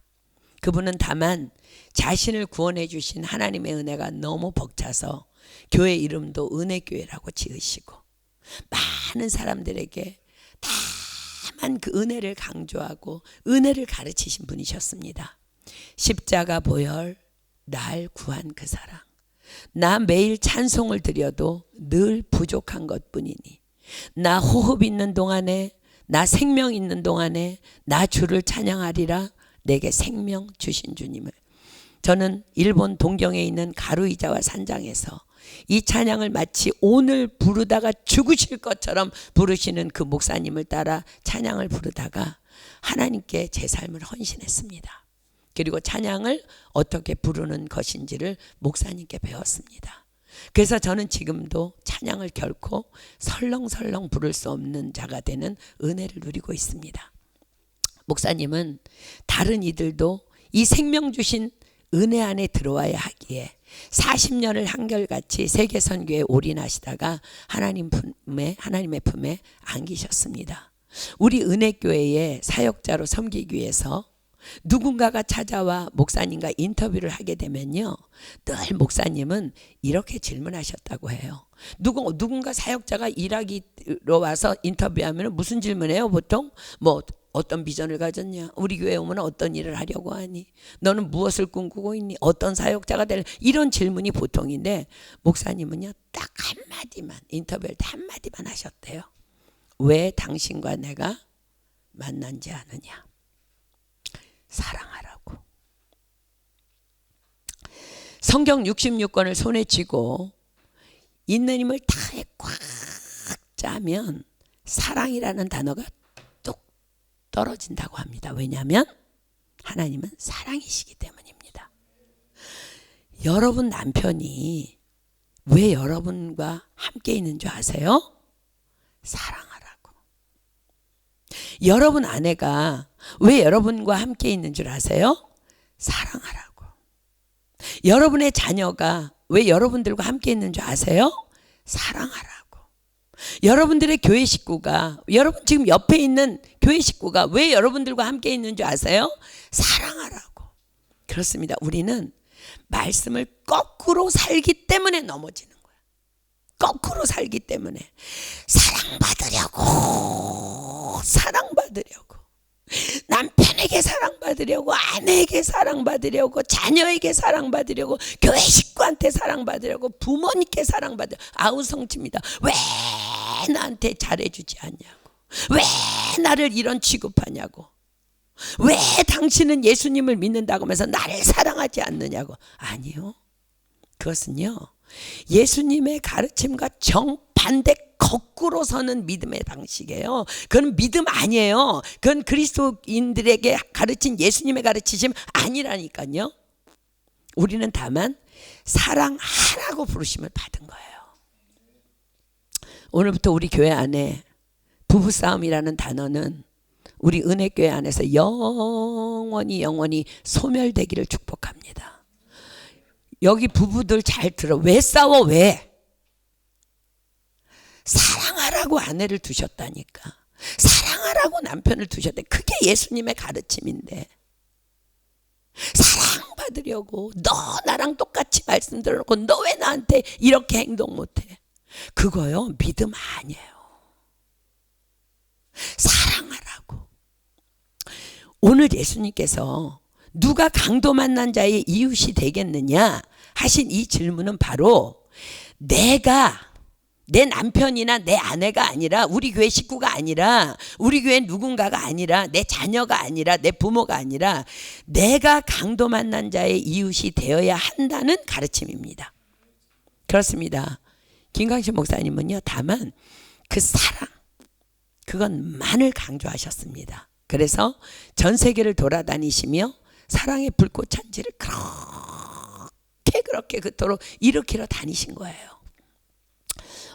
그분은 다만 자신을 구원해 주신 하나님의 은혜가 너무 벅차서 교회 이름도 은혜교회라고 지으시고 많은 사람들에게 다만 그 은혜를 강조하고 은혜를 가르치신 분이셨습니다. 십자가 보혈 날 구한 그 사랑, 나 매일 찬송을 드려도 늘 부족한 것뿐이니 나 호흡 있는 동안에 나 생명 있는 동안에 나 주를 찬양하리라. 내게 생명 주신 주님을. 저는 일본 동경에 있는 가루이자와 산장에서 이 찬양을 마치 오늘 부르다가 죽으실 것처럼 부르시는 그 목사님을 따라 찬양을 부르다가 하나님께 제 삶을 헌신했습니다. 그리고 찬양을 어떻게 부르는 것인지를 목사님께 배웠습니다. 그래서 저는 지금도 찬양을 결코 설렁설렁 부를 수 없는 자가 되는 은혜를 누리고 있습니다. 목사님은 다른 이들도 이 생명 주신 은혜 안에 들어와야 하기에 40년을 한결같이 세계선교에 올인하시다가 하나님의 품에 안기셨습니다. 우리 은혜교회의 사역자로 섬기기 위해서 누군가가 찾아와 목사님과 인터뷰를 하게 되면요, 늘 목사님은 이렇게 질문하셨다고 해요. 누군가 사역자가 일하기로 와서 인터뷰하면 무슨 질문해요? 보통 뭐 어떤 비전을 가졌냐? 우리 교회 오면 어떤 일을 하려고 하니? 너는 무엇을 꿈꾸고 있니? 어떤 사역자가 될? 이런 질문이 보통인데 목사님은요, 딱 한마디만, 인터뷰할 때 한마디만 하셨대요. 왜 당신과 내가 만나지 않느냐? 사랑하라고. 성경 66권을 손에 쥐고 있는 힘을 다해 꽉 짜면 사랑이라는 단어가 뚝 떨어진다고 합니다. 왜냐하면 하나님은 사랑이시기 때문입니다. 여러분 남편이 왜 여러분과 함께 있는 줄 아세요? 사랑하라고. 여러분 아내가 왜 여러분과 함께 있는 줄 아세요? 사랑하라고. 여러분의 자녀가 왜 여러분들과 함께 있는 줄 아세요? 사랑하라고. 여러분들의 교회 식구가, 여러분 지금 옆에 있는 교회 식구가 왜 여러분들과 함께 있는 줄 아세요? 사랑하라고. 그렇습니다. 우리는 말씀을 거꾸로 살기 때문에 넘어지는 거예요. 거꾸로 살기 때문에 사랑받으려고, 남편에게 사랑받으려고, 아내에게 사랑받으려고, 자녀에게 사랑받으려고, 교회 식구한테 사랑받으려고, 부모님께 사랑받으려고. 아우성칩니다. 왜 나한테 잘해주지 않냐고, 왜 나를 이런 취급하냐고, 왜 당신은 예수님을 믿는다고 하면서 나를 사랑하지 않느냐고. 아니요, 그것은요 예수님의 가르침과 정반대 거꾸로 서는 믿음의 방식이에요. 그건 믿음 아니에요. 그건 그리스도인들에게 가르친 예수님의 가르치심 아니라니까요. 우리는 다만 사랑하라고 부르심을 받은 거예요. 오늘부터 우리 교회 안에 부부싸움이라는 단어는 우리 은혜교회 안에서 영원히 소멸되기를 축복합니다. 여기 부부들 잘 들어. 왜 싸워? 왜? 사랑하라고 아내를 두셨다니까. 사랑하라고 남편을 두셨대. 그게 예수님의 가르침인데, 사랑받으려고 너 나랑 똑같이 말씀 들어놓고 너 왜 나한테 이렇게 행동 못해? 그거요 믿음 아니에요. 사랑하라고. 오늘 예수님께서 누가 강도 만난 자의 이웃이 되겠느냐 하신 이 질문은 바로 내가 내 남편이나 내 아내가 아니라, 우리 교회 식구가 아니라, 우리 교회 누군가가 아니라, 내 자녀가 아니라, 내 부모가 아니라 내가 강도 만난 자의 이웃이 되어야 한다는 가르침입니다. 그렇습니다. 김강신 목사님은요 다만 그 사랑, 그것만을 강조하셨습니다. 그래서 전 세계를 돌아다니시며 사랑의 불꽃 찬지를 그렇게 그토록 일으키러 다니신 거예요.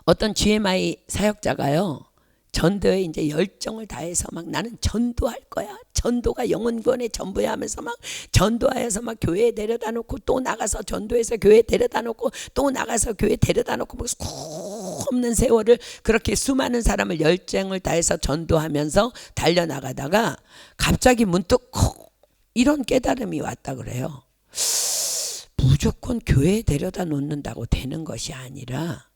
어떤 GMI 사역자가요 전도에 이제 열정을 다해서 막 나는 전도할 거야, 전도가 영혼구원의 전부야 하면서 막 전도하여서 막 교회에 데려다 놓고 또 나가서 전도해서 교회에 데려다 놓고 또 나가서 교회에 데려다 놓고 막 수없는 세월을 그렇게 수많은 사람을 열정을 다해서 전도하면서 달려나가다가 갑자기 문득 이런 깨달음이 왔다 그래요. 무조건 교회에 데려다 놓는다고 되는 것이 아니라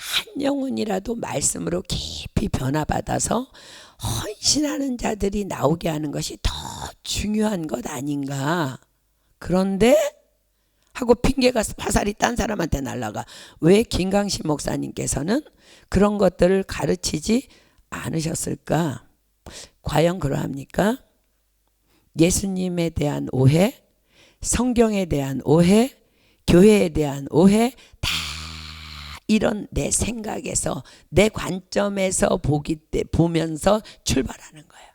한 영혼이라도 말씀으로 깊이 변화받아서 헌신하는 자들이 나오게 하는 것이 더 중요한 것 아닌가. 그런데 하고 핑계가 화살이 딴 사람한테 날아가. 왜 김강신 목사님께서는 그런 것들을 가르치지 않으셨을까? 과연 그러합니까? 예수님에 대한 오해, 성경에 대한 오해, 교회에 대한 오해, 다 이런 내 생각에서, 내 관점에서 보면서 출발하는 거예요.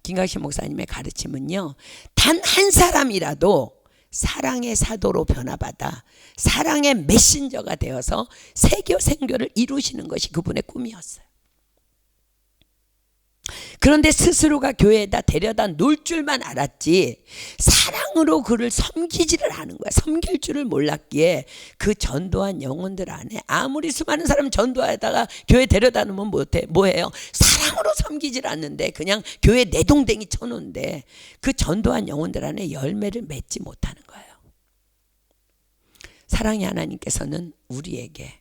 김강신 목사님의 가르침은요, 단 한 사람이라도 사랑의 사도로 변화받아 사랑의 메신저가 되어서 세교 생교를 이루시는 것이 그분의 꿈이었어요. 그런데 스스로가 교회에다 데려다 놓을 줄만 알았지 사랑으로 그를 섬기지를 않은 거야. 섬길 줄을 몰랐기에 그 전도한 영혼들 안에 아무리 수많은 사람 전도하다가 교회 데려다 놓으면 뭐해요? 사랑으로 섬기질 않는데 그냥 교회 내동댕이 쳐놓는데 그 전도한 영혼들 안에 열매를 맺지 못하는 거예요. 사랑의 하나님께서는 우리에게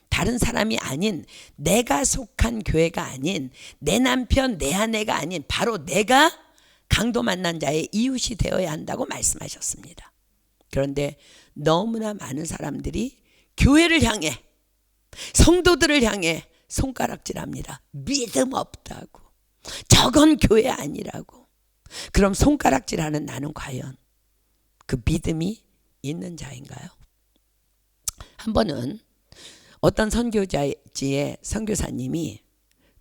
다른 사람이 아닌, 내가 속한 교회가 아닌, 내 남편 내 아내가 아닌 바로 내가 강도 만난 자의 이웃이 되어야 한다고 말씀하셨습니다. 그런데 너무나 많은 사람들이 교회를 향해, 성도들을 향해 손가락질합니다. 믿음 없다고, 저건 교회 아니라고. 그럼 손가락질하는 나는 과연 그 믿음이 있는 자인가요? 한 번은 어떤 선교지의 선교사님이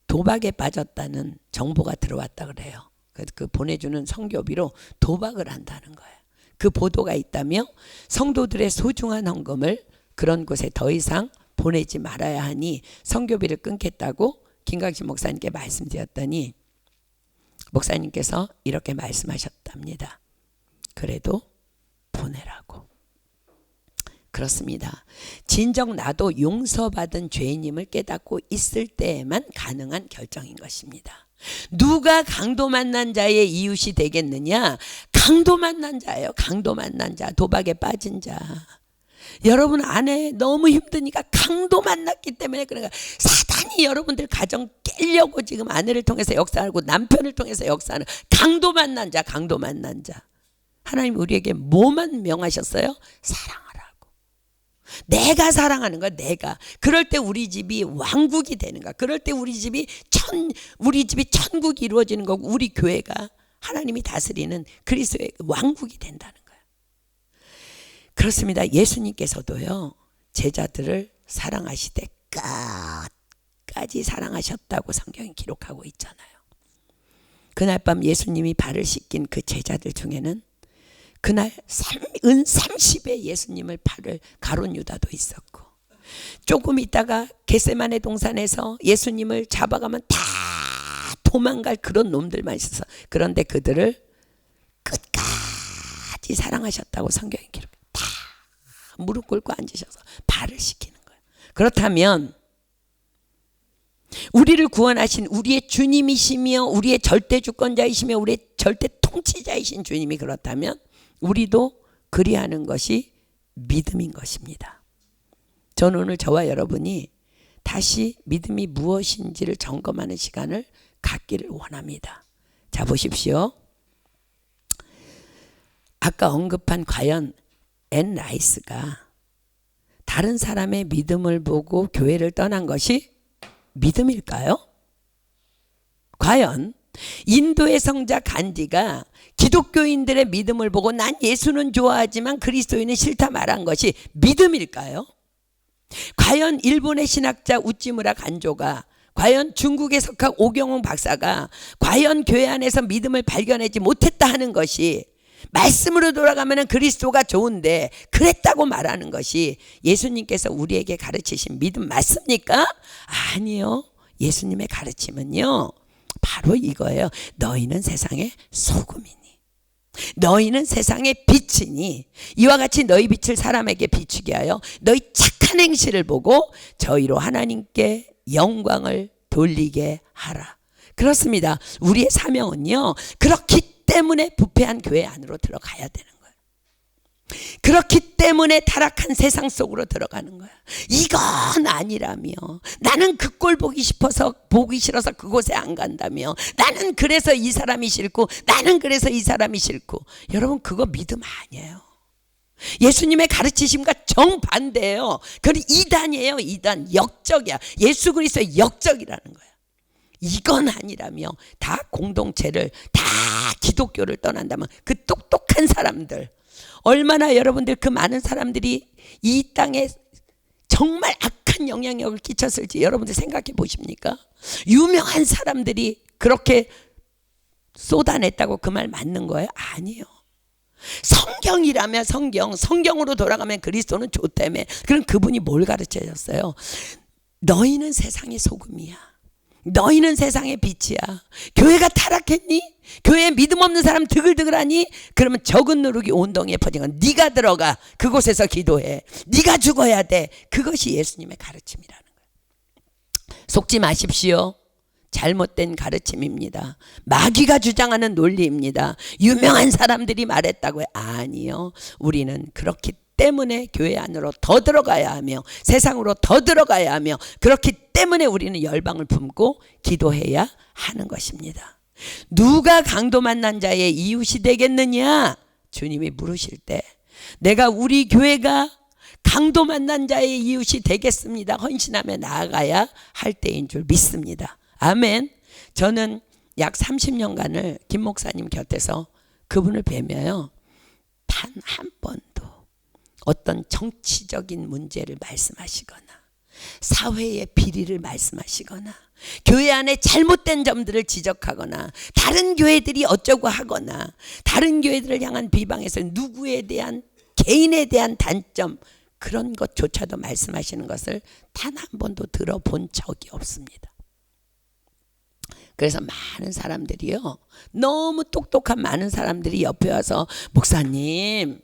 도박에 빠졌다는 정보가 들어왔다 그래요. 그 보내주는 선교비로 도박을 한다는 거예요. 그 보도가 있다며 성도들의 소중한 헌금을 그런 곳에 더 이상 보내지 말아야 하니 선교비를 끊겠다고 김강신 목사님께 말씀드렸더니 목사님께서 이렇게 말씀하셨답니다. 그래도 보내라고. 그렇습니다. 진정 나도 용서받은 죄인임을 깨닫고 있을 때에만 가능한 결정인 것입니다. 누가 강도 만난 자의 이웃이 되겠느냐? 강도 만난 자예요. 강도 만난 자, 도박에 빠진 자. 여러분 안에 너무 힘드니까 강도 만났기 때문에 그러니까 사단이 여러분들 가정 깨려고 지금 아내를 통해서 역사하고 남편을 통해서 역사하는 강도 만난 자, 강도 만난 자. 하나님 우리에게 뭐만 명하셨어요? 사랑하라고. 내가 사랑하는 거야. 내가. 그럴 때 우리 집이 왕국이 되는 거야. 그럴 때 우리 집이 천국이 이루어지는 거고 우리 교회가 하나님이 다스리는 그리스도의 왕국이 된다는 거야. 그렇습니다. 예수님께서도요 제자들을 사랑하시되 끝까지 사랑하셨다고 성경이 기록하고 있잖아요. 그날 밤 예수님이 발을 씻긴 그 제자들 중에는 그날 은 30에 예수님을 팔을 가룟 유다도 있었고, 조금 있다가 겟세마네 동산에서 예수님을 잡아가면 다 도망갈 그런 놈들만 있어서, 그런데 그들을 끝까지 사랑하셨다고 성경이 기록해요. 다 무릎 꿇고 앉으셔서 발을 씻기는 거예요. 그렇다면 우리를 구원하신 우리의 주님이시며 우리의 절대 주권자이시며 우리의 절대 통치자이신 주님이 그렇다면 우리도 그리하는 것이 믿음인 것입니다. 저는 오늘 저와 여러분이 다시 믿음이 무엇인지를 점검하는 시간을 갖기를 원합니다. 자, 보십시오. 아까 언급한 과연 앤 라이스가 다른 사람의 믿음을 보고 교회를 떠난 것이 믿음일까요? 과연 인도의 성자 간디가 기독교인들의 믿음을 보고 난 예수는 좋아하지만 그리스도인은 싫다 말한 것이 믿음일까요? 과연 일본의 신학자 우찌무라 간조가, 과연 중국의 석학 오경홍 박사가 과연 교회 안에서 믿음을 발견하지 못했다 하는 것이, 말씀으로 돌아가면 그리스도가 좋은데 그랬다고 말하는 것이 예수님께서 우리에게 가르치신 믿음 맞습니까? 아니요. 예수님의 가르침은요, 바로 이거예요. 너희는 세상의 소금이니, 너희는 세상의 빛이니 이와 같이 너희 빛을 사람에게 비추게 하여 너희 착한 행실을 보고 저희로 하나님께 영광을 돌리게 하라. 그렇습니다. 우리의 사명은요, 그렇기 때문에 부패한 교회 안으로 들어가야 되는 거예요. 그렇기 때문에 타락한 세상 속으로 들어가는 거야. 이건 아니라며, 나는 그 꼴 보기 싫어서 그곳에 안 간다며, 나는 그래서 이 사람이 싫고, 나는 그래서 이 사람이 싫고. 여러분, 그거 믿음 아니에요. 예수님의 가르치심과 정반대예요. 그건 이단이에요. 이단, 역적이야. 예수 그리스도의 역적이라는 거야. 이건 아니라며, 다 공동체를, 다 기독교를 떠난다면 그 똑똑한 사람들, 얼마나 여러분들 그 많은 사람들이 이 땅에 정말 악한 영향력을 끼쳤을지 여러분들 생각해 보십니까? 유명한 사람들이 그렇게 쏟아냈다고 그 말 맞는 거예요? 아니에요. 성경이라면 성경으로 돌아가면 그리스도는 좋다며. 그럼 그분이 뭘 가르쳐줬어요? 너희는 세상의 소금이야. 너희는 세상의 빛이야. 교회가 타락했니? 교회에 믿음 없는 사람 드글드글하니? 그러면 적은 누룩이 온 동이에 퍼지는, 네가 들어가 그곳에서 기도해. 네가 죽어야 돼. 그것이 예수님의 가르침이라는 거예요. 속지 마십시오. 잘못된 가르침입니다. 마귀가 주장하는 논리입니다. 유명한 사람들이 말했다고요? 아니요. 우리는 그렇기 때문에 교회 안으로 더 들어가야 하며 세상으로 더 들어가야 하며, 그렇기 때문에 우리는 열방을 품고 기도해야 하는 것입니다. 누가 강도 만난 자의 이웃이 되겠느냐? 주님이 물으실 때 내가 우리 교회가 강도 만난 자의 이웃이 되겠습니다. 헌신하며 나아가야 할 때인 줄 믿습니다. 아멘. 저는 약 30년간을 김 목사님 곁에서 그분을 뵈며요, 단 한 번도 어떤 정치적인 문제를 말씀하시거나 사회의 비리를 말씀하시거나 교회 안에 잘못된 점들을 지적하거나 다른 교회들이 어쩌고 하거나 다른 교회들을 향한 비방에서 누구에 대한 개인에 대한 단점, 그런 것조차도 말씀하시는 것을 단 한 번도 들어본 적이 없습니다. 그래서 많은 사람들이요, 너무 똑똑한 많은 사람들이 옆에 와서 목사님,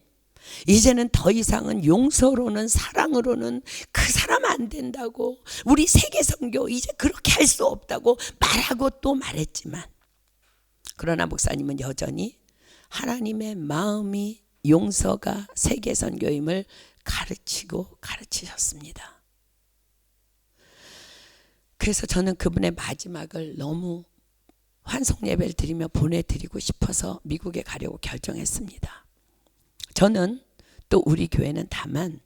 이제는 더 이상은 용서로는 사랑으로는 그 사람 안 된다고, 우리 세계선교 이제 그렇게 할 수 없다고 말하고 또 말했지만, 그러나 목사님은 여전히 하나님의 마음이 용서가 세계선교임을 가르치셨습니다. 그래서 저는 그분의 마지막을 너무 환송 예배를 드리며 보내드리고 싶어서 미국에 가려고 결정했습니다. 저는 또 우리 교회는 다만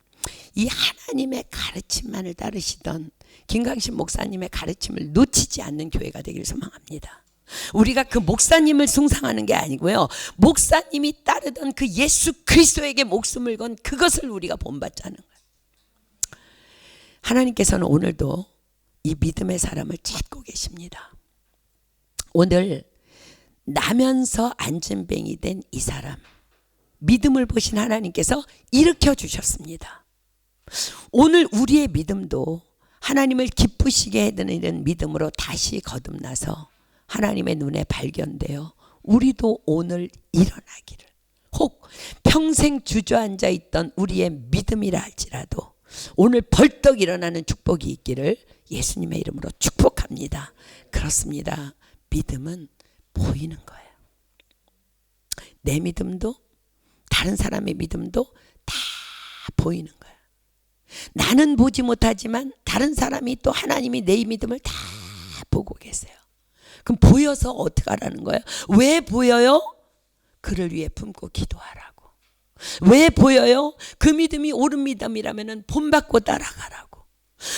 이 하나님의 가르침만을 따르시던 김강신 목사님의 가르침을 놓치지 않는 교회가 되기를 소망합니다. 우리가 그 목사님을 숭상하는 게 아니고요, 목사님이 따르던 그 예수 그리스도에게 목숨을 건 그것을 우리가 본받자는 거예요. 하나님께서는 오늘도 이 믿음의 사람을 찾고 계십니다. 오늘 나면서 안진뱅이 된 이 사람, 믿음을 보신 하나님께서 일으켜 주셨습니다. 오늘 우리의 믿음도 하나님을 기쁘시게 해드리는 믿음으로 다시 거듭나서 하나님의 눈에 발견되어 우리도 오늘 일어나기를, 혹 평생 주저앉아 있던 우리의 믿음이라 할지라도 오늘 벌떡 일어나는 축복이 있기를 예수님의 이름으로 축복합니다. 그렇습니다. 믿음은 보이는 거예요. 내 믿음도 다른 사람의 믿음도 다 보이는 거예요. 나는 보지 못하지만 다른 사람이 또 하나님이 내 믿음을 다 보고 계세요. 그럼 보여서 어떻게 하라는 거예요? 왜 보여요? 그를 위해 품고 기도하라고. 왜 보여요? 그 믿음이 옳은 믿음이라면 본받고 따라가라고.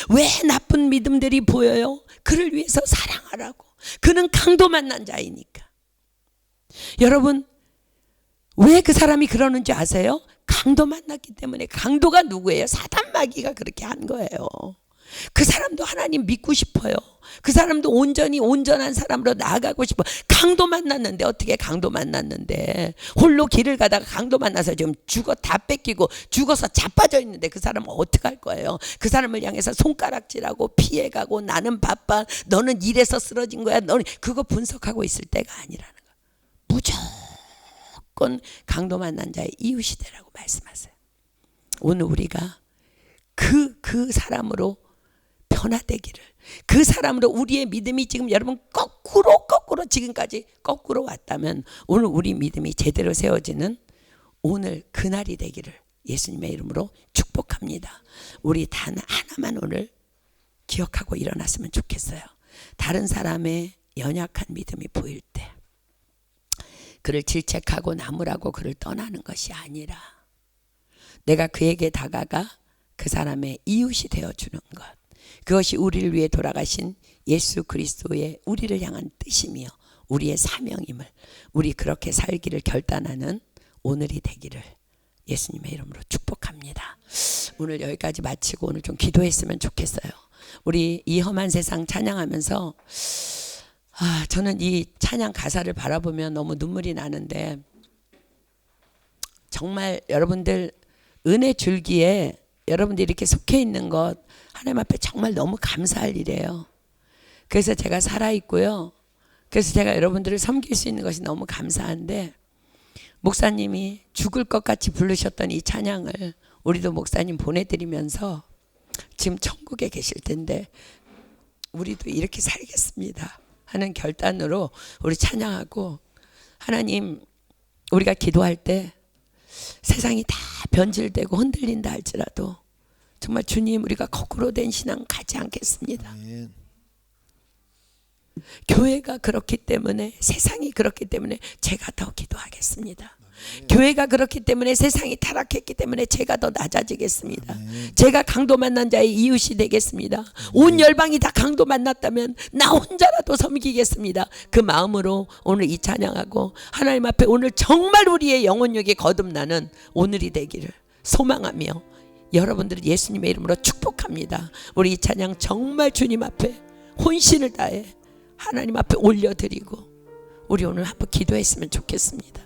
왜 나쁜 믿음들이 보여요? 그를 위해서 사랑하라고. 그는 강도 만난 자이니까. 여러분, 왜 그 사람이 그러는지 아세요? 강도 만났기 때문에. 강도가 누구예요? 사단 마귀가 그렇게 한 거예요. 그 사람도 하나님 믿고 싶어요. 그 사람도 온전히 온전한 사람으로 나아가고 싶어. 강도 만났는데, 어떻게 강도 만났는데, 홀로 길을 가다가 강도 만나서 지금 다 뺏기고 죽어서 자빠져 있는데 그 사람은 어떻게 할 거예요? 그 사람을 향해서 손가락질하고 피해가고 나는 바빠, 너는 이래서 쓰러진 거야, 너는, 그거 분석하고 있을 때가 아니라는 거야. 무조건 강도 만난 자의 이웃이 되라고 말씀하세요. 오늘 우리가 그 사람으로 변화되기를, 그 사람으로 우리의 믿음이 지금 여러분 거꾸로 지금까지 거꾸로 왔다면 오늘 우리 믿음이 제대로 세워지는 오늘 그날이 되기를 예수님의 이름으로 축복합니다. 우리 단 하나만 오늘 기억하고 일어났으면 좋겠어요. 다른 사람의 연약한 믿음이 보일 때 그를 질책하고 나무라고 그를 떠나는 것이 아니라 내가 그에게 다가가 그 사람의 이웃이 되어주는 것, 그것이 우리를 위해 돌아가신 예수 그리스도의 우리를 향한 뜻이며 우리의 사명임을, 우리 그렇게 살기를 결단하는 오늘이 되기를 예수님의 이름으로 축복합니다. 오늘 여기까지 마치고 오늘 좀 기도했으면 좋겠어요. 우리 이 험한 세상 찬양하면서 저는 이 찬양 가사를 바라보면 너무 눈물이 나는데, 정말 여러분들 은혜 줄기에 여러분들이 이렇게 속해 있는 것 하나님 앞에 정말 너무 감사할 일이에요. 그래서 제가 살아있고요. 그래서 제가 여러분들을 섬길 수 있는 것이 너무 감사한데, 목사님이 죽을 것 같이 부르셨던 이 찬양을 우리도 목사님 보내드리면서 지금 천국에 계실 텐데 우리도 이렇게 살겠습니다 하는 결단으로 우리 찬양하고, 하나님, 우리가 기도할 때 세상이 다 변질되고 흔들린다 할지라도 정말 주님, 우리가 거꾸로 된 신앙 가지 않겠습니다. 아멘. 교회가 그렇기 때문에, 세상이 그렇기 때문에 제가 더 기도하겠습니다. 아멘. 교회가 그렇기 때문에, 세상이 타락했기 때문에 제가 더 낮아지겠습니다. 아멘. 제가 강도 만난 자의 이웃이 되겠습니다. 아멘. 온 열방이 다 강도 만났다면 나 혼자라도 섬기겠습니다. 그 마음으로 오늘 이 찬양하고 하나님 앞에 오늘 정말 우리의 영혼력이 거듭나는 오늘이 되기를 소망하며 여러분들을 예수님의 이름으로 축복합니다. 우리 이 찬양 정말 주님 앞에 혼신을 다해 하나님 앞에 올려드리고 우리 오늘 한번 기도했으면 좋겠습니다.